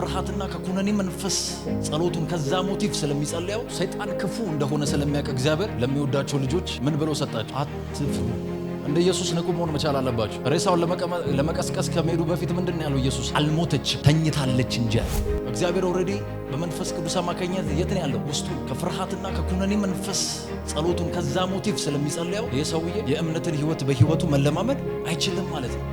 ከፍርሃትና ከኩነኔ መንፈስ ጸሎቱን ከዛ ሞቲቭ ስለሚጸልያው ሰይጣን ክፉ እንደሆነ ስለሚያውቅ እግዚአብሔር ለሚወዳቸው ልጆች ምን ብሎ ሰጣቸው? አትፍሩ። እንደ ኢየሱስ ንቁ መሆን መቻል አለባችሁ። ሬሳውን ለመቀስቀስ ከመሄዱ በፊት ምንድነው ያለው ኢየሱስ? አልሞተችም ተኝታለች እንጂ። እግዚአብሔር ኦሬዲ በመንፈስ ቅዱስ አማካኝነት የት ነው ያለው? ውስጡ ከፍርሃትና ከኩነኔ መንፈስ ጸሎቱን ከዛ ሞቲቭ ስለሚጸልያው ይሄ ሰውዬ የእምነትን ህይወት በህይወቱ መለማመድ አይችልም ማለት ነው።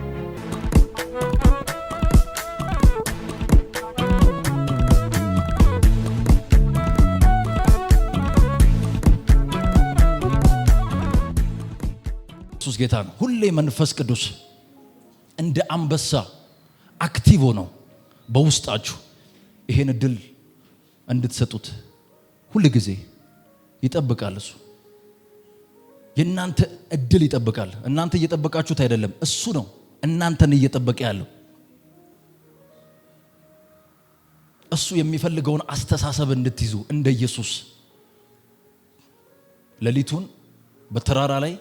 ኢየሱስ ጌታ ነው። ሁሌ መንፈስ ቅዱስ እንደ አንበሳ አክቲቭ ሆኖ በውስጣችሁ ይሄን እድል እንድትሰጡት ሁሉ ጊዜ ይጠብቃል። እሱ የእናንተ እድል ይጠብቃል። እናንተ እየጠበቃችሁት አይደለም፣ እሱ ነው እናንተን እየጠበቀ ያለው። እሱ የሚፈልገውን አስተሳሰብ እንድትይዙ እንደ ኢየሱስ ሌሊቱን በተራራ ላይ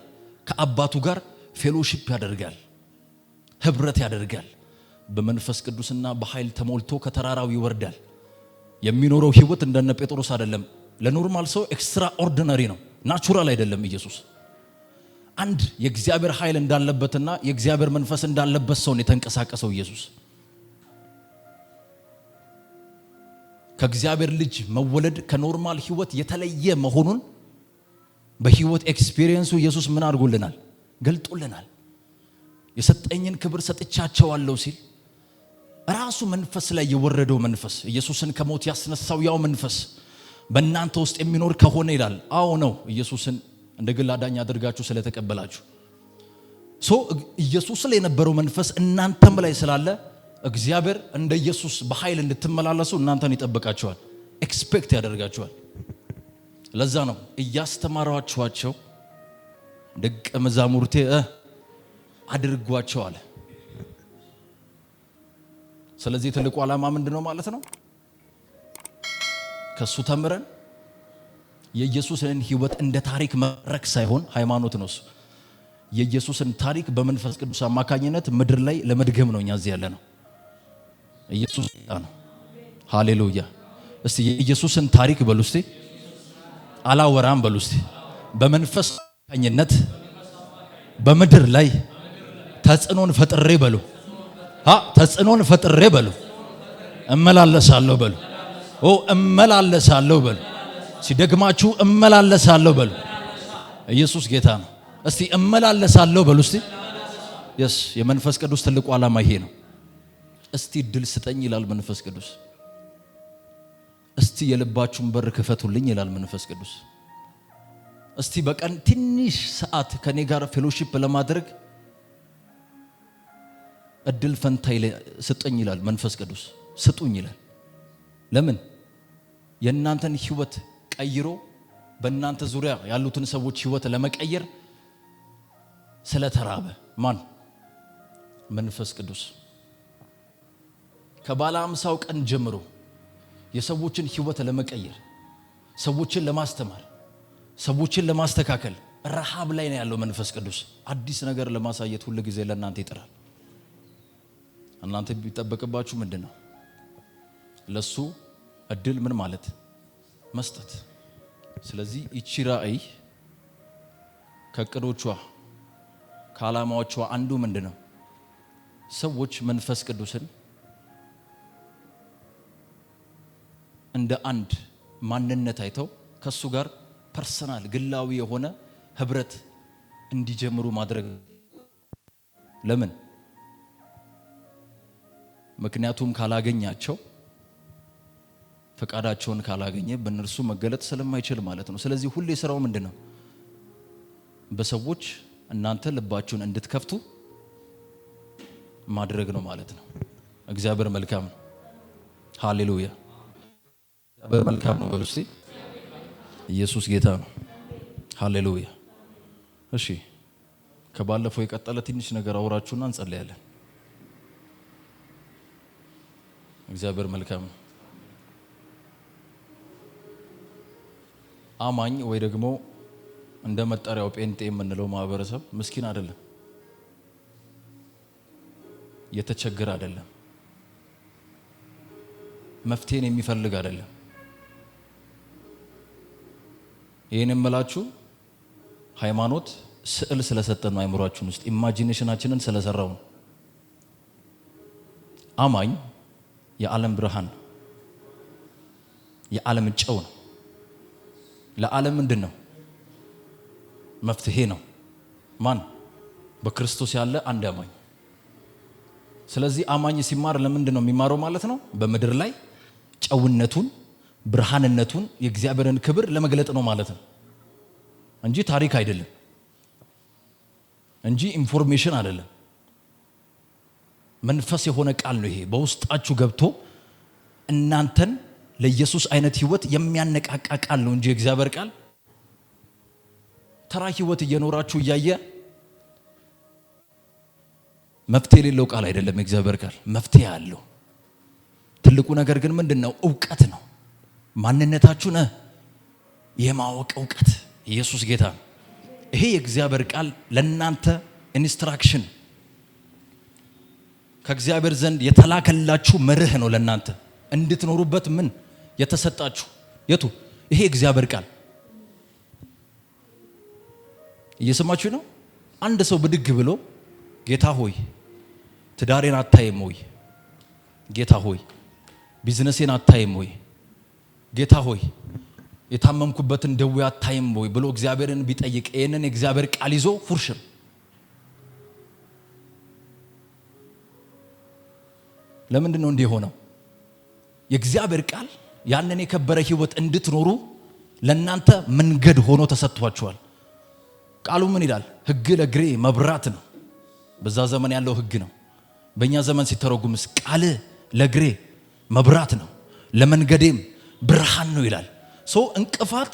ከአባቱ ጋር ፌሎሺፕ ያደርጋል፣ ህብረት ያደርጋል። በመንፈስ ቅዱስና በኃይል ተሞልቶ ከተራራው ይወርዳል። የሚኖረው ህይወት እንደነ ጴጥሮስ አይደለም። ለኖርማል ሰው ኤክስትራ ኦርዲናሪ ነው፣ ናቹራል አይደለም። ኢየሱስ አንድ የእግዚአብሔር ኃይል እንዳለበትና የእግዚአብሔር መንፈስ እንዳለበት ሰው ነው የተንቀሳቀሰው። ኢየሱስ ከእግዚአብሔር ልጅ መወለድ ከኖርማል ህይወት የተለየ መሆኑን በህይወት ኤክስፒሪየንሱ ኢየሱስ ምን አድርጎልናል? ገልጦልናል። የሰጠኝን ክብር ሰጥቻቸዋለሁ ሲል ራሱ መንፈስ ላይ የወረደው መንፈስ ኢየሱስን ከሞት ያስነሳው ያው መንፈስ በእናንተ ውስጥ የሚኖር ከሆነ ይላል። አዎ ነው። ኢየሱስን እንደ ግል አዳኝ አድርጋችሁ ስለተቀበላችሁ ኢየሱስ ላይ የነበረው መንፈስ እናንተም ላይ ስላለ እግዚአብሔር እንደ ኢየሱስ በኃይል እንድትመላለሱ እናንተን ይጠብቃችኋል፣ ኤክስፔክት ያደርጋችኋል። ለዛ ነው እያስተማራችኋቸው ደቀ መዛሙርቴ አድርጓቸው አለ። ስለዚህ ትልቁ ዓላማ ምንድነው ማለት ነው? ከሱ ተምረን የኢየሱስን ህይወት እንደ ታሪክ መረክ ሳይሆን ሃይማኖት ነው እሱ። የኢየሱስን ታሪክ በመንፈስ ቅዱስ አማካኝነት ምድር ላይ ለመድገም ነው እኛ እዚህ ያለ ነው። ኢየሱስ ነው። ሃሌሉያ። እስቲ የኢየሱስን ታሪክ በሉ እስቲ። አላወራም በሉ እስቲ። በመንፈስ አማካኝነት በምድር ላይ ተጽዕኖን ፈጥሬ በሉ። ተጽዕኖን ፈጥሬ በሉ። እመላለሳለሁ በሉ። እመላለሳለሁ በሉ። ሲደግማችሁ እመላለሳለሁ በሉ። ኢየሱስ ጌታ ነው። እስቲ እመላለሳለሁ በሉ እስቲ። የመንፈስ ቅዱስ ትልቁ ዓላማ ይሄ ነው። እስቲ ድል ስጠኝ ይላል መንፈስ ቅዱስ። እስቲ የልባችሁን በር ክፈቱልኝ ይላል መንፈስ ቅዱስ። እስቲ በቀን ትንሽ ሰዓት ከኔ ጋር ፌሎሺፕ ለማድረግ እድል ፈንታይ ስጠኝ ይላል መንፈስ ቅዱስ። ስጡኝ ይላል። ለምን? የእናንተን ህይወት ቀይሮ በእናንተ ዙሪያ ያሉትን ሰዎች ህይወት ለመቀየር ስለተራበ። ማን? መንፈስ ቅዱስ። ከባለ 50ው ቀን ጀምሮ የሰዎችን ህይወት ለመቀየር፣ ሰዎችን ለማስተማር፣ ሰዎችን ለማስተካከል ረሃብ ላይ ነው ያለው መንፈስ ቅዱስ። አዲስ ነገር ለማሳየት ሁሉ ጊዜ ለእናንተ ይጥራል። እናንተ ቢጠበቅባችሁ ምንድነው? ለሱ እድል ምን ማለት መስጠት። ስለዚህ እቺ ራእይ ከቅዶቿ ከዓላማዎቿ አንዱ ምንድነው? ሰዎች መንፈስ ቅዱስን እንደ አንድ ማንነት አይተው ከሱ ጋር ፐርሰናል ግላዊ የሆነ ህብረት እንዲጀምሩ ማድረግ። ለምን? ምክንያቱም ካላገኛቸው ፈቃዳቸውን ካላገኘ በእነርሱ መገለጥ ስለማይችል ማለት ነው። ስለዚህ ሁሌ ስራው ምንድነው? በሰዎች እናንተ ልባችሁን እንድትከፍቱ ማድረግ ነው ማለት ነው። እግዚአብሔር መልካም ነው። ሃሌሉያ። እግዚአብሔር መልካም ነው። በሉስቲ ኢየሱስ ጌታ ነው። ሃሌሉያ። እሺ፣ ከባለፈው የቀጠለ ትንሽ ነገር አውራችሁና እንጸልያለን። እግዚአብሔር መልካም ነው። አማኝ ወይ ደግሞ እንደ መጠሪያው ጴንጤ የምንለው ማህበረሰብ ምስኪን አይደለም፣ የተቸገረ አይደለም። መፍትሄን የሚፈልግ አይደለም። ይሄን የምላችሁ ሃይማኖት ስዕል ስለሰጠን ነው፣ አይምሮአችን ውስጥ ኢማጂኔሽናችንን ስለሰራው ነው። አማኝ የዓለም ብርሃን፣ የዓለም ጨው ነው። ለዓለም ምንድን ነው? መፍትሄ ነው። ማን? በክርስቶስ ያለ አንድ አማኝ። ስለዚህ አማኝ ሲማር ለምንድን ነው የሚማረው ማለት ነው? በምድር ላይ ጨውነቱን፣ ብርሃንነቱን፣ የእግዚአብሔርን ክብር ለመግለጥ ነው ማለት ነው እንጂ ታሪክ አይደለም፣ እንጂ ኢንፎርሜሽን አይደለም። መንፈስ የሆነ ቃል ነው ይሄ። በውስጣችሁ ገብቶ እናንተን ለኢየሱስ አይነት ህይወት የሚያነቃቃ ቃል ነው እንጂ የእግዚአብሔር ቃል ተራ ህይወት እየኖራችሁ እያየ መፍትሄ የሌለው ቃል አይደለም። የእግዚአብሔር ቃል መፍትሄ አለው። ትልቁ ነገር ግን ምንድነው? እውቀት ነው። ማንነታችሁን የማወቅ እውቀት። ኢየሱስ ጌታ ነው። ይሄ የእግዚአብሔር ቃል ለናንተ ኢንስትራክሽን ከእግዚአብሔር ዘንድ የተላከላችሁ መርህ ነው። ለናንተ እንድትኖሩበት ምን የተሰጣችሁ የቱ? ይሄ እግዚአብሔር ቃል። እየሰማችሁ ነው? አንድ ሰው ብድግ ብሎ ጌታ ሆይ ትዳሬን አታይም ወይ? ጌታ ሆይ ቢዝነሴን አታይም ወይ? ጌታ ሆይ የታመምኩበትን ደዌ አታይም ወይ ብሎ እግዚአብሔርን ቢጠይቅ ይሄንን የእግዚአብሔር ቃል ይዞ ፉርሽም ለምንድን ነው እንዲህ ሆነው? የእግዚአብሔር ቃል ያንን የከበረ ህይወት እንድትኖሩ ለናንተ መንገድ ሆኖ ተሰጥቷችኋል። ቃሉ ምን ይላል? ህግ ለእግሬ መብራት ነው። በዛ ዘመን ያለው ህግ ነው። በእኛ ዘመን ሲተረጉምስ ቃል ለእግሬ መብራት ነው ለመንገዴም ብርሃን ነው ይላል። ሰው እንቅፋት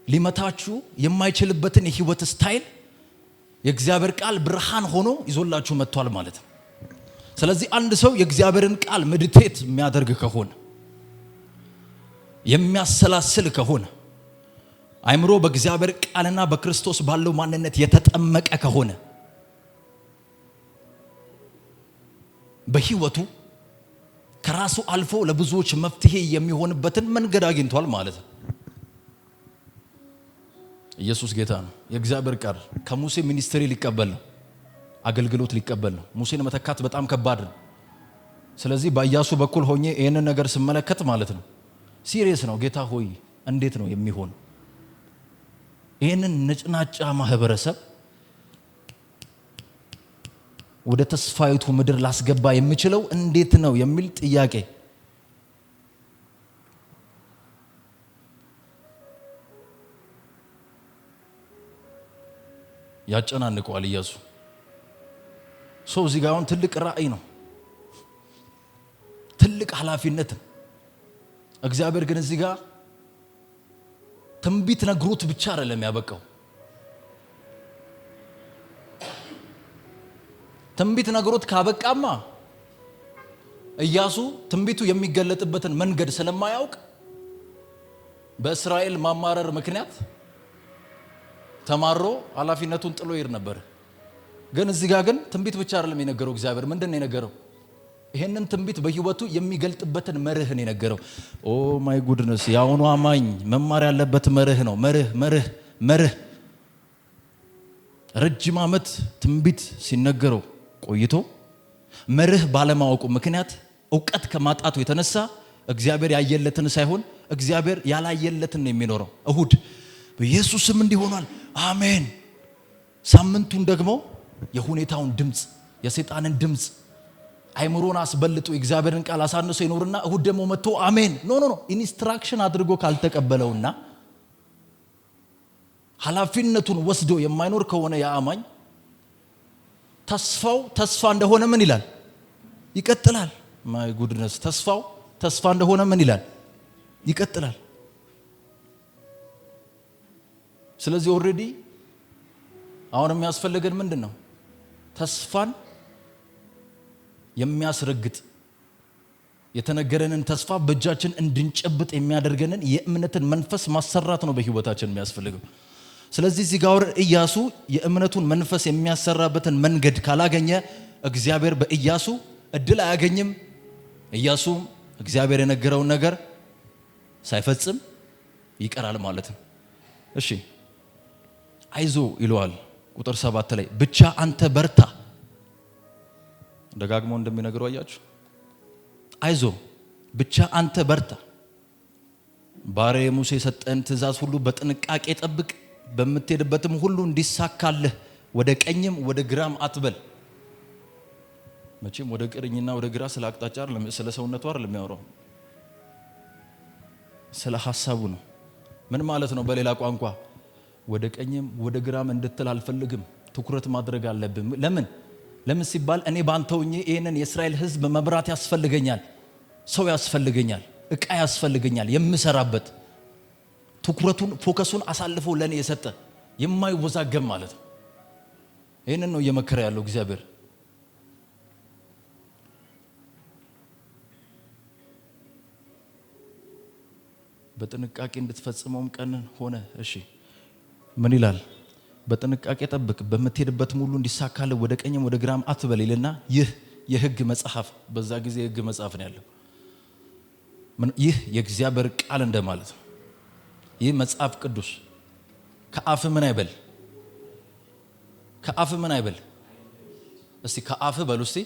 ሊመታችሁ የማይችልበትን የህይወት ስታይል የእግዚአብሔር ቃል ብርሃን ሆኖ ይዞላችሁ መጥቷል ማለት ነው። ስለዚህ አንድ ሰው የእግዚአብሔርን ቃል ሜዲቴት የሚያደርግ ከሆነ የሚያሰላስል ከሆነ አይምሮ በእግዚአብሔር ቃልና በክርስቶስ ባለው ማንነት የተጠመቀ ከሆነ በህይወቱ ከራሱ አልፎ ለብዙዎች መፍትሄ የሚሆንበትን መንገድ አግኝቷል ማለት ነው። ኢየሱስ ጌታ ነው። የእግዚአብሔር ቃል ከሙሴ ሚኒስትሪ ሊቀበል ነው፣ አገልግሎት ሊቀበል ነው። ሙሴን መተካት በጣም ከባድ ነው። ስለዚህ በኢያሱ በኩል ሆኜ ይሄንን ነገር ስመለከት ማለት ነው ሲሪየስ ነው። ጌታ ሆይ እንዴት ነው የሚሆን? ይሄንን ነጭናጫ ማህበረሰብ ወደ ተስፋይቱ ምድር ላስገባ የምችለው እንዴት ነው የሚል ጥያቄ ያጨናንቀዋል ኢያሱ። ሰው እዚህ ጋር አሁን ትልቅ ራእይ ነው፣ ትልቅ ኃላፊነት ነው። እግዚአብሔር ግን እዚህ ጋር ትንቢት ነግሮት ብቻ አይደለም ያበቃው። ትንቢት ነግሮት ካበቃማ ኢያሱ ትንቢቱ የሚገለጥበትን መንገድ ስለማያውቅ በእስራኤል ማማረር ምክንያት ተማሮ ኃላፊነቱን ጥሎ ይር ነበር። ግን እዚህ ጋር ግን ትንቢት ብቻ አይደለም የነገረው እግዚአብሔር። ምንድነው የነገረው? ይሄንን ትንቢት በህይወቱ የሚገልጥበትን መርህ ነው የነገረው። ኦ ማይ ጉድነስ! ያውኑ አማኝ መማር ያለበት መርህ ነው። መርህ ረጅም ዓመት ትንቢት ሲነገረው ቆይቶ መርህ ባለማወቁ ምክንያት ዕውቀት ከማጣቱ የተነሳ እግዚአብሔር ያየለትን ሳይሆን እግዚአብሔር ያላየለትን ነው የሚኖረው። እሁድ በኢየሱስም እንዲሆናል አሜን። ሳምንቱን ደግሞ የሁኔታውን ድምጽ፣ የሰይጣንን ድምጽ አይምሮን አስበልጦ እግዚአብሔርን ቃል አሳንሶ ይኖርና እሁድ ደግሞ መጥቶ አሜን ኖ ኢንስትራክሽን አድርጎ ካልተቀበለውና ኃላፊነቱን ወስዶ የማይኖር ከሆነ ያአማኝ ተስፋው ተስፋ እንደሆነ ምን ይላል? ይቀጥላል። ማይ ጉድነስ! ተስፋው ተስፋ እንደሆነ ምን ይላል? ይቀጥላል። ስለዚህ ኦሬዲ አሁን የሚያስፈልገን ምንድነው? ተስፋን የሚያስረግጥ የተነገረንን ተስፋ በእጃችን እንድንጨብጥ የሚያደርገንን የእምነትን መንፈስ ማሰራት ነው በህይወታችን የሚያስፈልገው። ስለዚህ እዚህ ጋር ኢያሱ የእምነቱን መንፈስ የሚያሰራበትን መንገድ ካላገኘ እግዚአብሔር በኢያሱ እድል አያገኝም። ኢያሱ እግዚአብሔር የነገረውን ነገር ሳይፈጽም ይቀራል ማለት ነው። እሺ አይዞ ይለዋል ቁጥር 7 ላይ ብቻ አንተ በርታ። ደጋግሞ እንደሚነግረው አያችሁ። አይዞ ብቻ አንተ በርታ፣ ባሪያዬ ሙሴ የሰጠን ትእዛዝ ሁሉ በጥንቃቄ ጠብቅ፣ በምትሄድበትም ሁሉ እንዲሳካልህ ወደ ቀኝም ወደ ግራም አትበል። መቼም ወደ ቀኝና ወደ ግራ ስለ አቅጣጫ አይደለም፣ ስለ ሰውነቱ አይደለም የሚያወራው፣ ስለ ሐሳቡ ነው። ምን ማለት ነው? በሌላ ቋንቋ ወደ ቀኝም ወደ ግራም እንድትል አልፈልግም፣ ትኩረት ማድረግ አለብን። ለምን ሲባል እኔ ባንተ ሆኜ ይሄንን የእስራኤል ሕዝብ መብራት ያስፈልገኛል፣ ሰው ያስፈልገኛል፣ ዕቃ ያስፈልገኛል የምሰራበት። ትኩረቱን ፎከሱን አሳልፎ ለኔ የሰጠ የማይወዛገብ ማለት ነው። ይሄንን ነው እየመከረ ያለው እግዚአብሔር። በጥንቃቄ እንድትፈጽመውም ቀን ሆነ። እሺ ምን ይላል? በጥንቃቄ ጠብቅ፣ በምትሄድበት ሙሉ እንዲሳካልህ ወደ ቀኝም ወደ ግራም አትበል ይልና ይህ የሕግ መጽሐፍ፣ በዛ ጊዜ የሕግ መጽሐፍ ነው ያለው። ይህ የእግዚአብሔር ቃል እንደማለት ነው። ይህ መጽሐፍ ቅዱስ ከአፍ ምን አይበል? ከአፍ ምን አይበል? እስቲ ከአፍ በሉ፣ እስቲ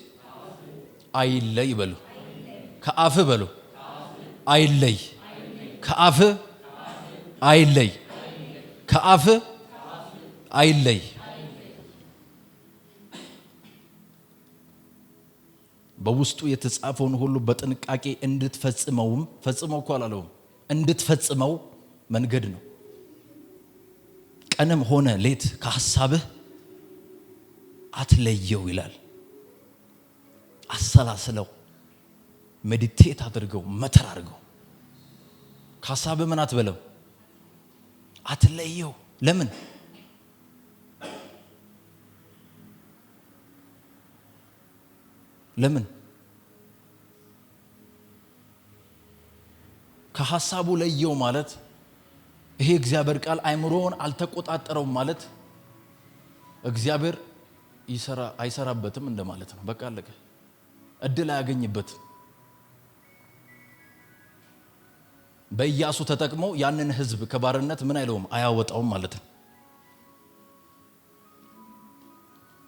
አይለይ በሉ። ከአፍ በሉ አይለይ። ከአፍ አይለይ። ከአፍ አይለይ። በውስጡ የተጻፈውን ሁሉ በጥንቃቄ እንድትፈጽመውም፣ ፈጽመው እኮ አላለውም፣ እንድትፈጽመው መንገድ ነው። ቀንም ሆነ ሌት ከሐሳብህ አትለየው ይላል። አሰላስለው፣ ሜዲቴት አድርገው፣ መተር አድርገው። ከሐሳብህ ምን አትበለው? አትለየው። ለምን? ለምን? ከሐሳቡ ለየው ማለት ይሄ እግዚአብሔር ቃል አይምሮውን አልተቆጣጠረውም ማለት እግዚአብሔር አይሰራበትም እንደማለት ነው። በቃ አለቀ። እድል አያገኝበትም። በኢያሱ ተጠቅሞ ያንን ሕዝብ ከባርነት ምን አይለውም? አያወጣውም ማለት ነው።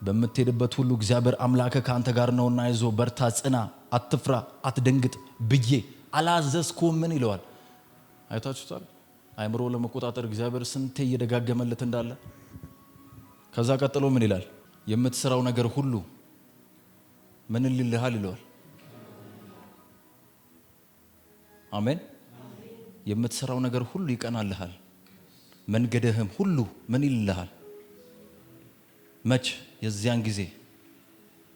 በምትሄድበት ሁሉ እግዚአብሔር አምላክህ ከአንተ ጋር ነውና አይዞ በርታ፣ ጽና፣ አትፍራ፣ አትደንግጥ ብዬ አላዘዝኩም? ምን ይለዋል? አይታችሁታል? አይምሮ ለመቆጣጠር እግዚአብሔር ስንቴ እየደጋገመለት እንዳለ። ከዛ ቀጥሎ ምን ይላል? የምትሰራው ነገር ሁሉ ምን ይልልሃል ይለዋል። አሜን። የምትሰራው ነገር ሁሉ ይቀናልሃል፣ መንገድህም ሁሉ ምን ይልልሃል? መች? የዚያን ጊዜ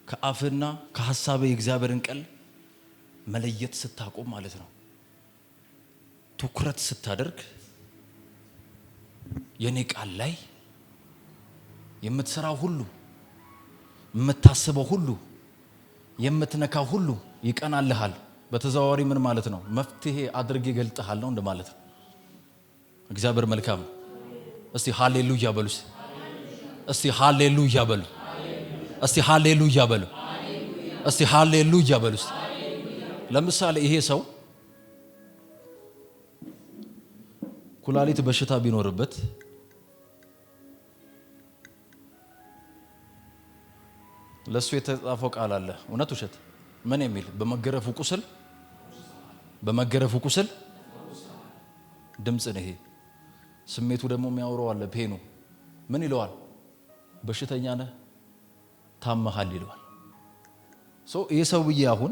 ከአፍና ከሐሳብ የእግዚአብሔርን ቃል መለየት ስታቆም ማለት ነው። ትኩረት ስታደርግ የኔ ቃል ላይ የምትሰራው ሁሉ፣ የምታስበው ሁሉ፣ የምትነካው ሁሉ ይቀናልሃል። በተዘዋዋሪ ምን ማለት ነው? መፍትሄ አድርጌ ገልጥሃለሁ እንደማለት ነው። እግዚአብሔር መልካም ነው። እስቲ ሃሌሉያ በሉ። እስቲ ሃሌሉያ በሉ። እስቲ ሃሌሉያ በሉ። እስቲ ሃሌሉያ በሉ። ለምሳሌ ይሄ ሰው ኩላሊት በሽታ ቢኖርበት ለሱ የተጻፈው ቃል አለ። እውነት ውሸት? ምን የሚል? በመገረፉ ቁስል ድምፅ ነው። ይሄ ስሜቱ ደግሞ የሚያወራው አለ። ፔኑ ምን ይለዋል? በሽተኛ ነህ፣ ታመሃል ይለዋል። ይህ ሰውዬ አሁን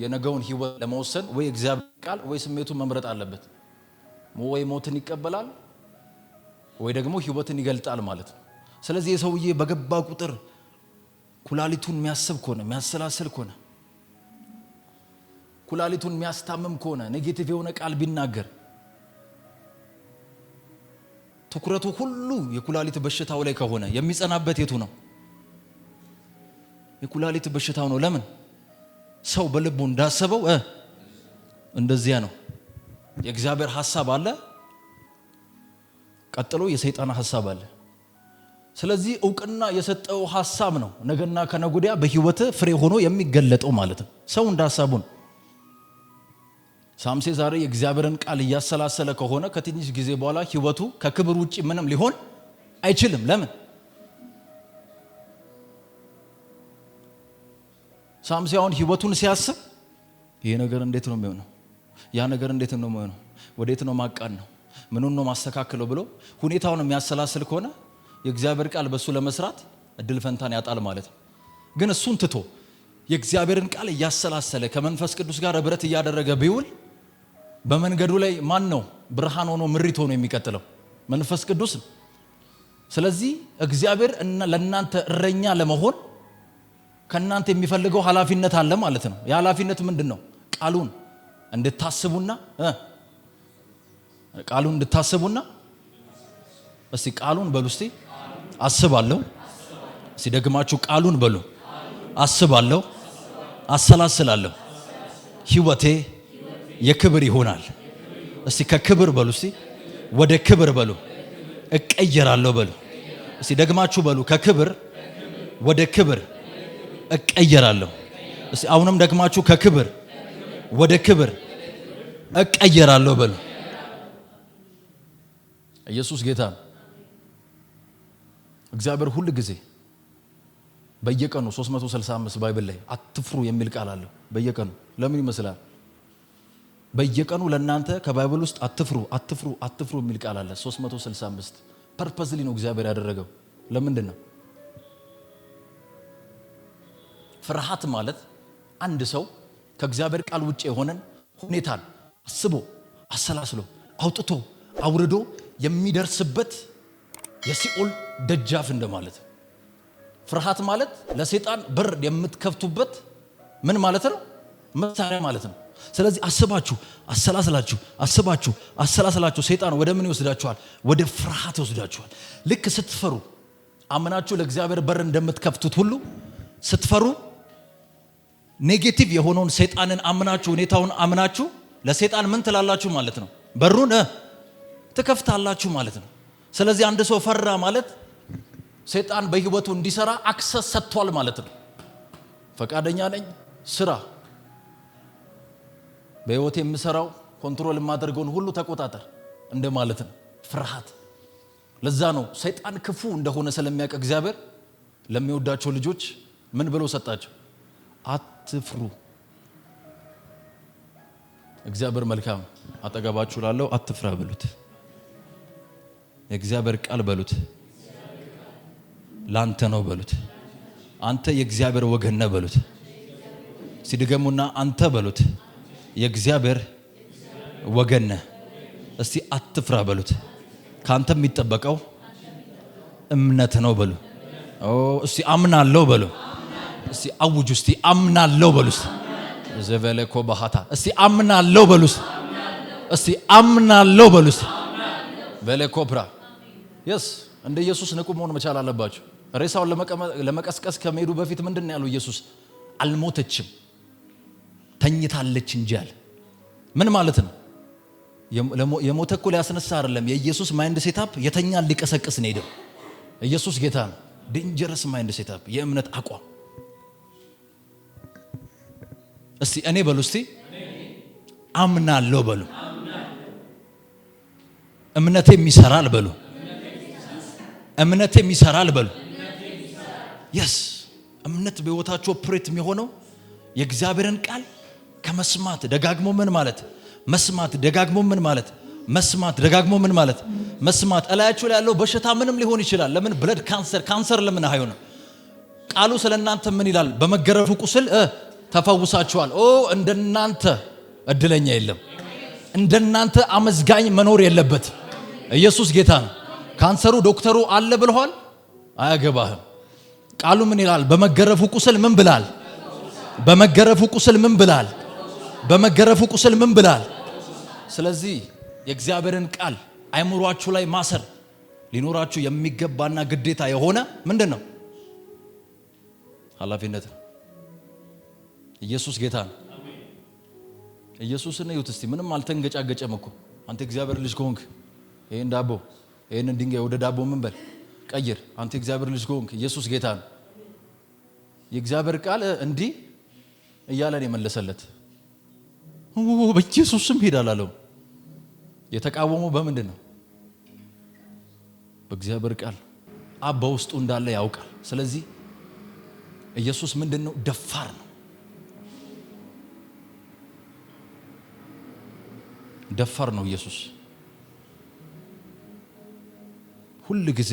የነገውን ህይወት ለመወሰን ወይ እግዚአብሔር ቃል ወይ ስሜቱን መምረጥ አለበት። ወይ ሞትን ይቀበላል ወይ ደግሞ ህይወትን ይገልጣል ማለት ነው። ስለዚህ የሰውዬ በገባ ቁጥር ኩላሊቱን የሚያስብ ከሆነ፣ የሚያሰላስል ከሆነ፣ ኩላሊቱን የሚያስታምም ከሆነ፣ ኔጌቲቭ የሆነ ቃል ቢናገር ትኩረቱ ሁሉ የኩላሊት በሽታው ላይ ከሆነ የሚጸናበት የቱ ነው? የኩላሊት በሽታው ነው። ለምን? ሰው በልቡ እንዳሰበው እንደዚያ ነው። የእግዚአብሔር ሐሳብ አለ፣ ቀጥሎ የሰይጣን ሐሳብ አለ። ስለዚህ እውቅና የሰጠው ሐሳብ ነው ነገና ከነገ ወዲያ በህይወት ፍሬ ሆኖ የሚገለጠው ማለት ነው። ሰው እንዳሳቡን ሳምሴ ዛሬ የእግዚአብሔርን ቃል እያሰላሰለ ከሆነ ከትንሽ ጊዜ በኋላ ህይወቱ ከክብር ውጪ ምንም ሊሆን አይችልም። ለምን? ሳምሴ አሁን ህይወቱን ሲያስብ ይሄ ነገር እንዴት ነው የሚሆነው? ያ ነገር እንዴት ነው የሚሆነው? ወዴት ነው ማቃን ነው? ምኑን ነው ማስተካከለው ብሎ ሁኔታውን የሚያሰላስል ከሆነ የእግዚአብሔር ቃል በሱ ለመስራት እድል ፈንታን ያጣል ማለት ነው። ግን እሱን ትቶ የእግዚአብሔርን ቃል እያሰላሰለ ከመንፈስ ቅዱስ ጋር ህብረት እያደረገ ቢውል በመንገዱ ላይ ማን ነው ብርሃን ሆኖ ምሪት ሆኖ የሚቀጥለው? መንፈስ ቅዱስ። ስለዚህ እግዚአብሔር ለእናንተ እረኛ ለመሆን ከእናንተ የሚፈልገው ኃላፊነት አለ ማለት ነው። የኃላፊነት ምንድን ነው? ቃሉን እንድታስቡና እስቲ ቃሉን በሉ። እስቲ አስባለሁ። እስቲ ደግማችሁ ቃሉን በሉ። አስባለሁ፣ አሰላስላለሁ፣ ህይወቴ የክብር ይሆናል። እስቲ ከክብር በሉ። እስቲ ወደ ክብር በሉ። እቀየራለሁ በሉ። እስቲ ደግማችሁ በሉ። ከክብር ወደ ክብር እቀየራለሁ። እስቲ አሁንም ደግማችሁ ከክብር ወደ ክብር እቀየራለሁ በሉ። ኢየሱስ ጌታ ነው። እግዚአብሔር ሁሉ ጊዜ በየቀኑ 365 ባይብል ላይ አትፍሩ የሚል ቃል አለው። በየቀኑ ለምን ይመስላል? በየቀኑ ለእናንተ ከባይብል ውስጥ አትፍሩ የሚል ቃል አለ። 365 ፐርፐዝሊ ነው እግዚአብሔር ያደረገው። ለምንድን ነው? ፍርሃት ማለት አንድ ሰው ከእግዚአብሔር ቃል ውጭ የሆነን ሁኔታን አስቦ አሰላስሎ አውጥቶ አውርዶ የሚደርስበት የሲኦል ደጃፍ እንደማለት። ፍርሃት ማለት ለሰይጣን በር የምትከፍቱበት ምን ማለት ነው? መሳሪያ ማለት ነው። ስለዚህ አሰላስላችሁ ሰይጣን ወደ ምን ይወስዳችኋል? ወደ ፍርሃት ይወስዳችኋል። ልክ ስትፈሩ አምናችሁ ለእግዚአብሔር በር እንደምትከፍቱት ሁሉ ስትፈሩ ኔጌቲቭ የሆነውን ሰይጣንን አምናችሁ ሁኔታውን አምናችሁ ለሰይጣን ምን ትላላችሁ ማለት ነው? በሩን ትከፍታላችሁ ማለት ነው። ስለዚህ አንድ ሰው ፈራ ማለት ሰይጣን በህይወቱ እንዲሰራ አክሰስ ሰጥቷል ማለት ነው። ፈቃደኛ ነኝ ስራ፣ በህይወቴ የምሰራው ኮንትሮል የማደርገውን ሁሉ ተቆጣጠር እንደማለት ነው ፍርሃት። ለዛ ነው ሰይጣን ክፉ እንደሆነ ስለሚያውቅ እግዚአብሔር ለሚወዳቸው ልጆች ምን ብሎ ሰጣቸው? አትፍሩ። እግዚአብሔር መልካም። አጠገባችሁ ላለው አትፍራ በሉት። የእግዚአብሔር ቃል በሉት ላንተ ነው በሉት። አንተ የእግዚአብሔር ወገን ነህ በሉት። ሲድገሙና አንተ በሉት የእግዚአብሔር ወገን ነህ። እስቲ አትፍራ በሉት። ካንተ የሚጠበቀው እምነት ነው በሉ። እስቲ አምናለሁ በሉ። እስቲ አውጁ። እስቲ አምናለሁ በሉ። ዘቨለኮ ባህታ እስቲ አምናለሁ በሉ። እስቲ አምናለሁ በሉ። በለኮፕራ የስ እንደ ኢየሱስ ንቁ መሆን መቻል አለባችሁ። ሬሳውን ለመቀስቀስ ከመሄዱ በፊት ምንድን ያለው ኢየሱስ? አልሞተችም ተኝታለች እንጂ አለ። ምን ማለት ነው? የሞተ እኮ ሊያስነሳ አይደለም። የኢየሱስ ማይንድ ሴታፕ የተኛን ሊቀሰቅስ ነው ሄደው። ኢየሱስ ጌታ ነው። ዴንጀረስ ማይንድ ሴታፕ፣ የእምነት አቋም። እስቲ እኔ በሉ። እስቲ አምናለሁ በሉ። እምነቴም ይሰራል በሉ። እምነቴም ይሰራል በሉ። የስ እምነት በህይወታችሁ ኦፕሬት የሚሆነው የእግዚአብሔርን ቃል ከመስማት ደጋግሞ ምን ማለት መስማት ደጋግሞ ምን ማለት መስማት ደጋግሞ ምን ማለት መስማት። እላያችሁ ላይ ያለው በሽታ ምንም ሊሆን ይችላል። ለምን ብለድ ካንሰር ለምን አይሆንም? ቃሉ ስለናንተ ምን ይላል? በመገረፉ ቁስል ተፈውሳችኋል። እንደናንተ እድለኛ የለም። እንደናንተ አመዝጋኝ መኖር የለበት። ኢየሱስ ጌታ ነው። ካንሰሩ ዶክተሩ አለ ብለዋል፣ አያገባህም። ቃሉ ምን ይላል? በመገረፉ ቁስል ምን ብላል? በመገረፉ ቁስል ምን ብላል? በመገረፉ ቁስል ምን ብላል? ስለዚህ የእግዚአብሔርን ቃል አይምሯችሁ ላይ ማሰር ሊኖራችሁ የሚገባና ግዴታ የሆነ ምንድን ነው? ኃላፊነት ነው። ኢየሱስ ጌታ ነው። ኢየሱስን እዩት እስቲ። ምንም አልተንገጫገጨም እኮ። አንተ እግዚአብሔር ልጅ ከሆንክ ይሄን ዳቦ ይሄን ድንጋይ ወደ ዳቦ ምን በል ቀይር። አንተ እግዚአብሔር ልጅ ከሆንክ ኢየሱስ ጌታ ነው። የእግዚአብሔር ቃል እንዲህ እያለን የመለሰለት በኢየሱስ ስም ሂድ አላለው። የተቃወመው በምንድን ነው? በእግዚአብሔር ቃል። አብ በውስጡ እንዳለ ያውቃል። ስለዚህ ኢየሱስ ምንድን ነው? ደፋር ነው። ደፋር ነው ኢየሱስ። ሁል ጊዜ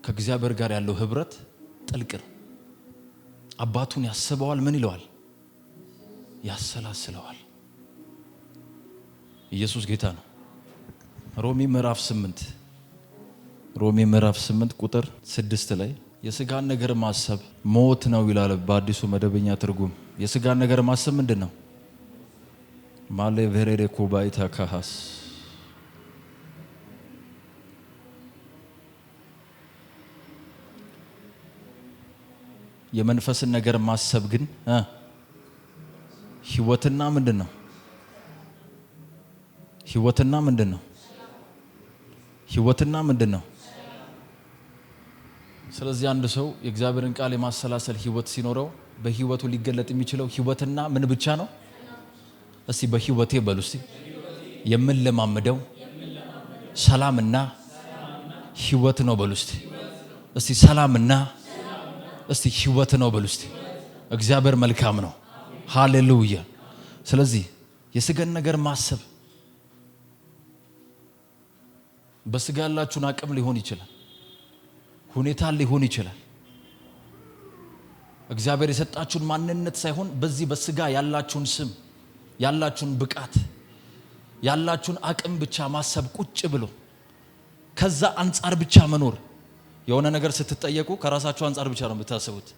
ከእግዚአብሔር ጋር ያለው ህብረት ጥልቅ ነው። አባቱን ያስበዋል። ምን ይለዋል? ያሰላስለዋል። ኢየሱስ ጌታ ነው። ሮሜ ምዕራፍ 8 ቁጥር 6 ላይ የስጋን ነገር ማሰብ ሞት ነው ይላል በአዲሱ መደበኛ ትርጉም። የስጋን ነገር ማሰብ ምንድን ነው? ማለ ቬሬሬ ኮባይታ ካሃስ የመንፈስን ነገር ማሰብ ግን ህይወትና ምንድን ነው? ህይወትና ምንድን ነው? ህይወትና ምንድን ነው? ስለዚህ አንድ ሰው የእግዚአብሔርን ቃል የማሰላሰል ህይወት ሲኖረው በህይወቱ ሊገለጥ የሚችለው ህይወትና ምን ብቻ ነው? እስቲ በህይወቴ በሉ እስቲ የምንለማመደው ሰላምና ህይወት ነው በሉ እስቲ። እስቲ ሰላምና እስቲ ህይወት ነው በሉ እስቲ። እግዚአብሔር መልካም ነው። ሃሌሉያ። ስለዚህ የስጋን ነገር ማሰብ በስጋ ያላችሁን አቅም ሊሆን ይችላል፣ ሁኔታ ሊሆን ይችላል። እግዚአብሔር የሰጣችሁን ማንነት ሳይሆን በዚህ በስጋ ያላችሁን ስም፣ ያላችሁን ብቃት፣ ያላችሁን አቅም ብቻ ማሰብ ቁጭ ብሎ ከዛ አንፃር ብቻ መኖር። የሆነ ነገር ስትጠየቁ ከራሳችሁ አንፃር ብቻ ነው የምታስቡት።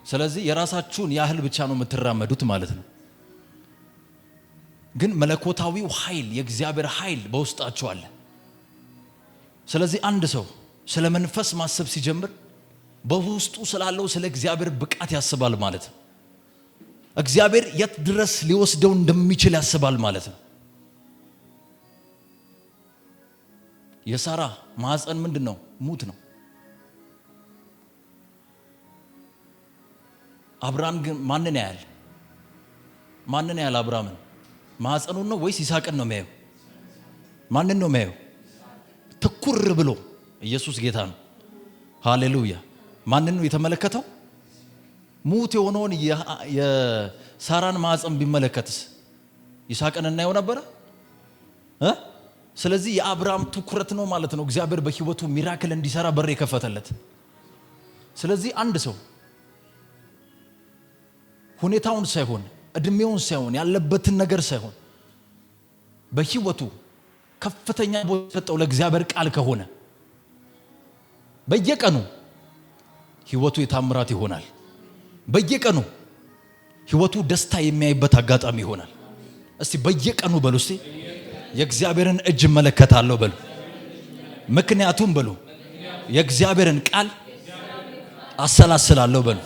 ስለዚህ የራሳችሁን ያህል ብቻ ነው የምትራመዱት ማለት ነው። ግን መለኮታዊው ኃይል የእግዚአብሔር ኃይል በውስጣችሁ አለ። ስለዚህ አንድ ሰው ስለ መንፈስ ማሰብ ሲጀምር በውስጡ ስላለው ስለ እግዚአብሔር ብቃት ያስባል ማለት ነው። እግዚአብሔር የት ድረስ ሊወስደው እንደሚችል ያስባል ማለት ነው። የሳራ ማህፀን ምንድን ነው? ሙት ነው። አብርሃም ግን ማንን ያያል? ማንን ያያል? አብርሃምን ማህፀኑን ነው ወይስ ይስሐቅን ነው የሚያየው? ማንን ነው የሚያየው? ትኩር ብሎ ኢየሱስ ጌታ ነው። ሃሌሉያ። ማንን ነው የተመለከተው? ሙት የሆነውን የሳራን ማህፀን ቢመለከትስ ይስሐቅን እናየው ነበረ? ስለዚህ የአብርሃም ትኩረት ነው ማለት ነው እግዚአብሔር በህይወቱ ሚራክል እንዲሰራ በር የከፈተለት። ስለዚህ አንድ ሰው ሁኔታውን ሳይሆን እድሜውን ሳይሆን ያለበትን ነገር ሳይሆን በህይወቱ ከፍተኛ ቦታ የሰጠው ለእግዚአብሔር ቃል ከሆነ በየቀኑ ህይወቱ የታምራት ይሆናል። በየቀኑ ህይወቱ ደስታ የሚያይበት አጋጣሚ ይሆናል። እስቲ በየቀኑ በሉ እስቲ የእግዚአብሔርን እጅ መለከታለሁ በሉ። ምክንያቱም በሉ የእግዚአብሔርን ቃል አሰላስላለሁ በሉ።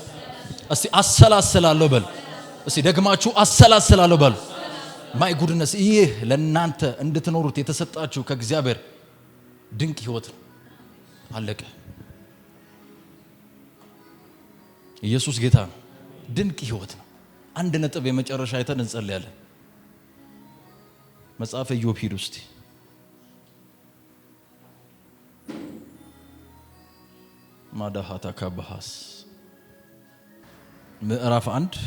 እስቲ አሰላስላለሁ በሉ። እስቲ ደግማችሁ አሰላስላለሁ በሉ። ማይ ጉድነስ ይህ ለእናንተ እንድትኖሩት የተሰጣችሁ ከእግዚአብሔር ድንቅ ህይወት ነው። አለቀ። ኢየሱስ ጌታ ነው። ድንቅ ህይወት ነው። አንድ ነጥብ የመጨረሻ አይተን እንጸልያለን። መጽሐፈ ኢዮብ ሂድ ውስጥ ማዳሃታ ካባሃስ ምዕራፍ 1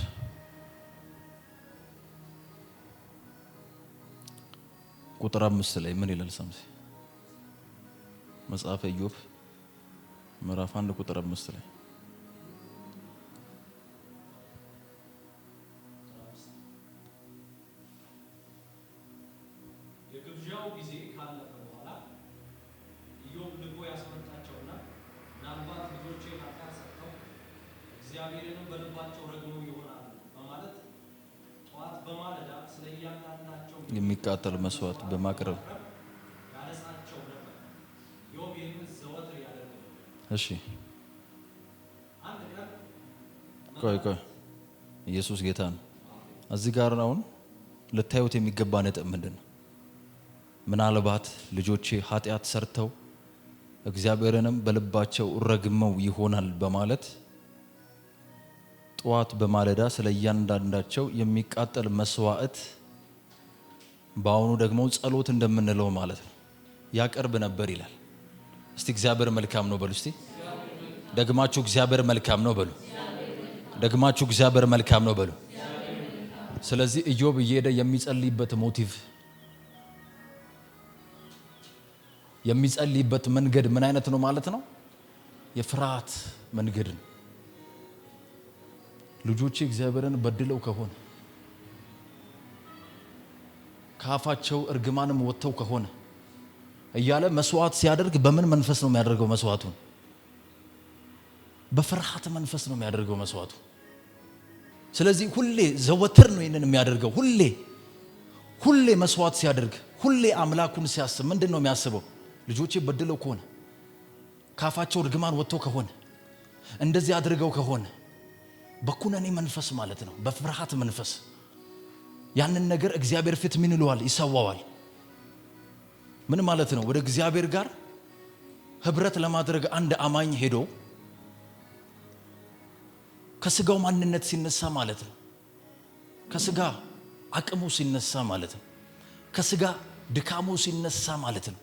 ቁጥር 5 ላይ ምን ይላል? ሰምሲ መጽሐፈ ኢዮብ ምዕራፍ 1 ቁጥር 5 ላይ የግብዣው ጊዜ ካለፈ በኋላ ኢዮብ ልቦ ያስመጣቸውና ምናልባት ልጆቼ ኃጢአት ሰርተው እግዚአብሔርንም በልባቸው ረግመው ይሆናሉ በማለት ጠዋት በማለዳ ስለ እያንዳንዳቸው የሚቃጠል መስዋዕት በማቅረብ ያነጻቸው ነበር። ኢዮብ ይህን ዘወትር ያደርግ ነበር። እሺ አንድ ቀን ቆይ ኢየሱስ ጌታ ነው። እዚህ ጋር ነው ልታዩት የሚገባ ነጥብ ምንድን ነው? ምናልባት ልጆቼ ኃጢአት ሰርተው እግዚአብሔርንም በልባቸው ረግመው ይሆናል በማለት ጠዋት በማለዳ ስለ እያንዳንዳቸው የሚቃጠል መስዋዕት በአሁኑ ደግሞ ጸሎት እንደምንለው ማለት ነው ያቀርብ ነበር ይላል። እስቲ እግዚአብሔር መልካም ነው በሉ። እስቲ ደግማችሁ እግዚአብሔር መልካም ነው በሉ። ደግማችሁ እግዚአብሔር መልካም ነው በሉ። ስለዚህ ኢዮብ እየሄደ የሚጸልይበት ሞቲቭ የሚጸልይበት መንገድ ምን አይነት ነው ማለት ነው? የፍርሃት መንገድ ነው። ልጆቼ እግዚአብሔርን በድለው ከሆነ ካፋቸው እርግማንም ወጥተው ከሆነ እያለ መስዋዕት ሲያደርግ በምን መንፈስ ነው የሚያደርገው መስዋዕቱን? በፍርሃት መንፈስ ነው የሚያደርገው መስዋዕቱ። ስለዚህ ሁሌ ዘወትር ነው ይሄንን የሚያደርገው። ሁሌ መስዋዕት ሲያደርግ፣ ሁሌ አምላኩን ሲያስብ ምንድን ነው የሚያስበው? ልጆቼ በድለው ከሆነ ካፋቸው እርግማን ወጥተው ከሆነ እንደዚህ አድርገው ከሆነ በኩነኔ መንፈስ ማለት ነው፣ በፍርሃት መንፈስ ያንን ነገር እግዚአብሔር ፊት ምን ይለዋል? ይሰዋዋል። ምን ማለት ነው? ወደ እግዚአብሔር ጋር ህብረት ለማድረግ አንድ አማኝ ሄዶ ከስጋው ማንነት ሲነሳ ማለት ነው፣ ከስጋ አቅሙ ሲነሳ ማለት ነው፣ ከስጋ ድካሙ ሲነሳ ማለት ነው።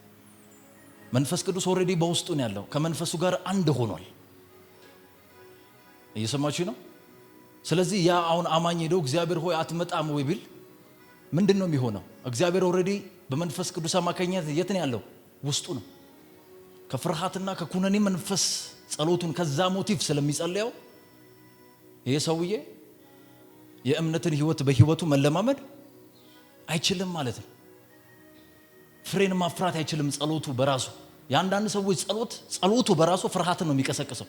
መንፈስ ቅዱስ ኦልሬዲ በውስጡ ነው ያለው። ከመንፈሱ ጋር አንድ ሆኗል። እየሰማችሁ ነው? ስለዚህ ያ አሁን አማኝ ሄዶ እግዚአብሔር ሆይ አትመጣም ወይ ቢል ምንድን ነው የሚሆነው? እግዚአብሔር ኦልሬዲ በመንፈስ ቅዱስ አማካኝነት የት ነው ያለው? ውስጡ ነው። ከፍርሃትና ከኩነኔ መንፈስ ጸሎቱን ከዛ ሞቲቭ ስለሚጸልየው ይሄ ሰውዬ የእምነትን ህይወት በህይወቱ መለማመድ አይችልም ማለት ነው። ፍሬን ማፍራት አይችልም ጸሎቱ በራሱ። የአንዳንድ ሰዎች ጸሎቱ በራሱ ፍርሃትን ነው የሚቀሰቅሰው።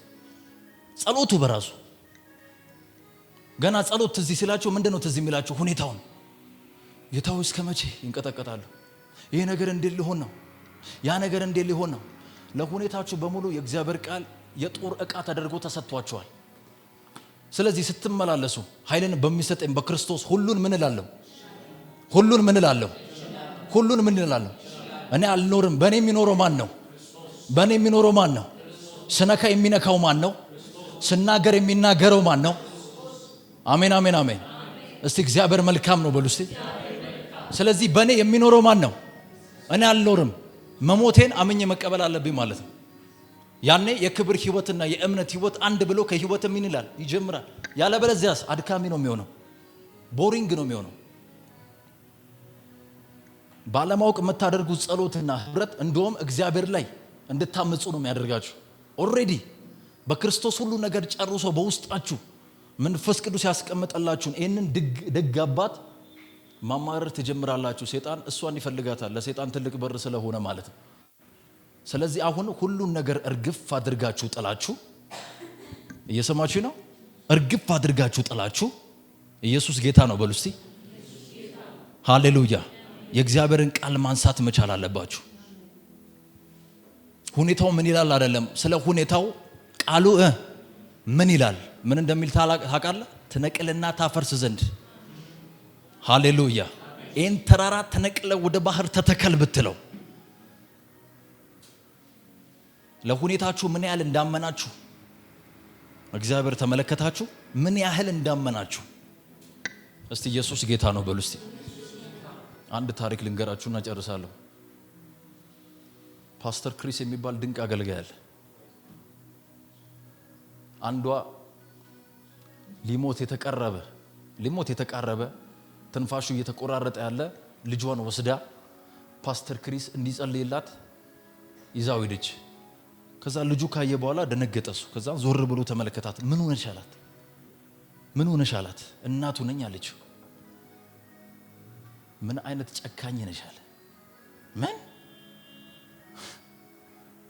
ጸሎቱ በራሱ ገና ጸሎት ትዝ ሲላቸው ምንድን ነው ትዝ የሚላቸው? ሁኔታውን። ጌታው እስከ መቼ ይንቀጠቀጣሉ? ይሄ ነገር እንዴት ሊሆን ነው? ያ ነገር እንዴት ሊሆን ነው? ለሁኔታችሁ በሙሉ የእግዚአብሔር ቃል የጦር ዕቃ ተደርጎ ተሰጥቷቸዋል። ስለዚህ ስትመላለሱ ኃይልን በሚሰጠኝ በክርስቶስ ሁሉን ምን እላለሁ? ሁሉን ምን እላለሁ? ሁሉን ምን እላለሁ? እኔ አልኖርም። በእኔ የሚኖረው ማን ነው? በእኔ የሚኖረው ማን ነው? ስነካ የሚነካው ማን ነው? ስናገር የሚናገረው ማን ነው? አሜን አሜን አሜን። እስቲ እግዚአብሔር መልካም ነው በሉ እስቲ። ስለዚህ በእኔ የሚኖረው ማን ነው? እኔ አልኖርም። መሞቴን አምኜ መቀበል አለብኝ ማለት ነው። ያኔ የክብር ህይወትና የእምነት ህይወት አንድ ብሎ ከህይወት ምን ይላል? ይጀምራል። ያለበለዚያስ አድካሚ ነው የሚሆነው፣ ቦሪንግ ነው የሚሆነው። ባለማወቅ የምታደርጉት ጸሎትና ህብረት እንደውም እግዚአብሔር ላይ እንድታመጹ ነው የሚያደርጋችሁ። ኦልሬዲ በክርስቶስ ሁሉ ነገር ጨርሶ በውስጣችሁ መንፈስ ቅዱስ ያስቀምጠላችሁን ይህንን ደግ አባት ማማረር ትጀምራላችሁ። ሰይጣን እሷን ይፈልጋታል፣ ለሰይጣን ትልቅ በር ስለሆነ ማለት ነው። ስለዚህ አሁን ሁሉን ነገር እርግፍ አድርጋችሁ ጥላችሁ፣ እየሰማችሁ ነው? እርግፍ አድርጋችሁ ጥላችሁ ኢየሱስ ጌታ ነው በሉ እስቲ። ሃሌሉያ። የእግዚአብሔርን ቃል ማንሳት መቻል አለባችሁ። ሁኔታው ምን ይላል አይደለም፣ ስለ ሁኔታው ቃሉ ምን ይላል፣ ምን እንደሚል ታውቃለህ? ትነቅልና ታፈርስ ዘንድ። ሃሌሉያ። ይህን ተራራ ተነቅለ ወደ ባህር ተተከል ብትለው ለሁኔታችሁ ምን ያህል እንዳመናችሁ እግዚአብሔር ተመለከታችሁ። ምን ያህል እንዳመናችሁ እስቲ ኢየሱስ ጌታ ነው በሉ እስቲ። አንድ ታሪክ ልንገራችሁና ጨርሳለሁ። ፓስተር ክሪስ የሚባል ድንቅ አገልጋይ አለ። አንዷ ሊሞት የተቃረበ ትንፋሹ እየተቆራረጠ ያለ ልጇን ወስዳ ፓስተር ክሪስ እንዲጸልይላት ይዛው ሄደች። ከዛ ልጁ ካየ በኋላ ደነገጠሱ። ከዛ ዞር ብሎ ተመለከታት። ምን ሆነሽ አላት። እናቱ ነኝ አለችው። ምን አይነት ጨካኝ ነሽ አለ። ምን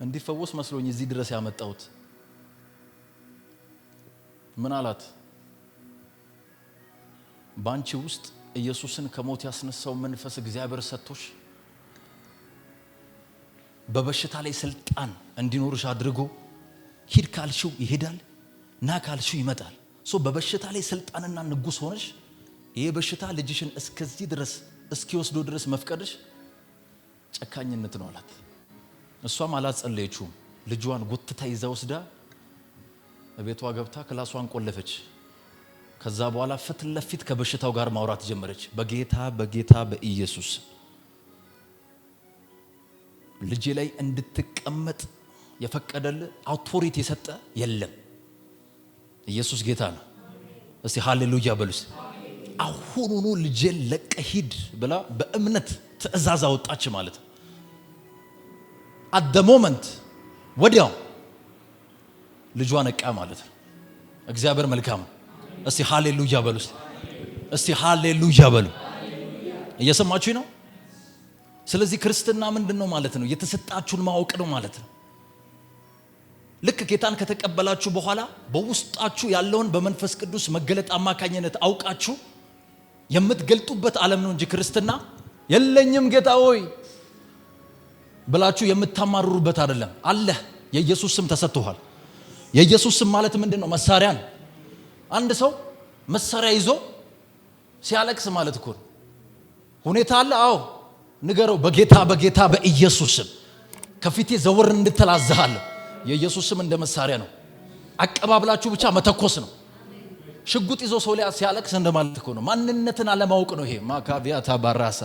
እንዲፈወስ መስሎኝ እዚህ ድረስ ያመጣሁት። ምን አላት? ባንቺ ውስጥ ኢየሱስን ከሞት ያስነሳው መንፈስ እግዚአብሔር ሰጥቶሽ በበሽታ ላይ ስልጣን እንዲኖርሽ አድርጎ ሂድ ካልሽው ይሄዳል፣ ና ካልሽው ይመጣል። በበሽታ ላይ ስልጣንና ንጉስ ሆነሽ ይሄ በሽታ ልጅሽን እስከዚህ ድረስ እስኪወስዶ ድረስ መፍቀድሽ ጨካኝነት ነው አላት። እሷም አላጸለየችውም። ልጇን ጎትታ ይዛ ወስዳ ቤቷ ገብታ ክላሷን ቆለፈች። ከዛ በኋላ ፊት ለፊት ከበሽታው ጋር ማውራት ጀመረች። በጌታ በኢየሱስ ልጄ ላይ እንድትቀመጥ የፈቀደል አውቶሪቲ የሰጠ የለም። ኢየሱስ ጌታ ነው። እስቲ ሃሌሉያ በሉስ። አሁኑኑ ልጄን ለቀህ ሂድ ብላ በእምነት ትእዛዝ አወጣች ማለት ነው። አት ዘ ሞመንት ወዲያው ልጇ ነቃ ማለት ነው። እግዚአብሔር መልካም ነው። እስቲ ሃሌሉያ በሉስ። እስቲ ሃሌሉያ በሉ። እየሰማችሁ ነው? ስለዚህ ክርስትና ምንድነው ማለት ነው? የተሰጣችሁን ማወቅ ነው ማለት ነው። ልክ ጌታን ከተቀበላችሁ በኋላ በውስጣችሁ ያለውን በመንፈስ ቅዱስ መገለጥ አማካኝነት አውቃችሁ የምትገልጡበት ዓለም ነው እንጂ ክርስትና የለኝም ጌታ ሆይ ብላችሁ የምታማርሩበት አይደለም። አለ የኢየሱስ ስም ተሰጥቷል። የኢየሱስ ስም ማለት ምንድነው? መሳሪያ ነው። አንድ ሰው መሳሪያ ይዞ ሲያለቅስ ማለት እኮ ነው። ሁኔታ አለ። አዎ ንገረው፣ በጌታ በኢየሱስ ስም ከፊቴ ዘወር እንድትላዘሃለሁ። የኢየሱስ ስም እንደ መሳሪያ ነው። አቀባብላችሁ ብቻ መተኮስ ነው። ሽጉጥ ይዞ ሰው ላይ ሲያለቅስ እንደማለት እኮ ነው። ማንነትን አለማወቅ ነው ይሄ። ማካቪያ ታባራሳ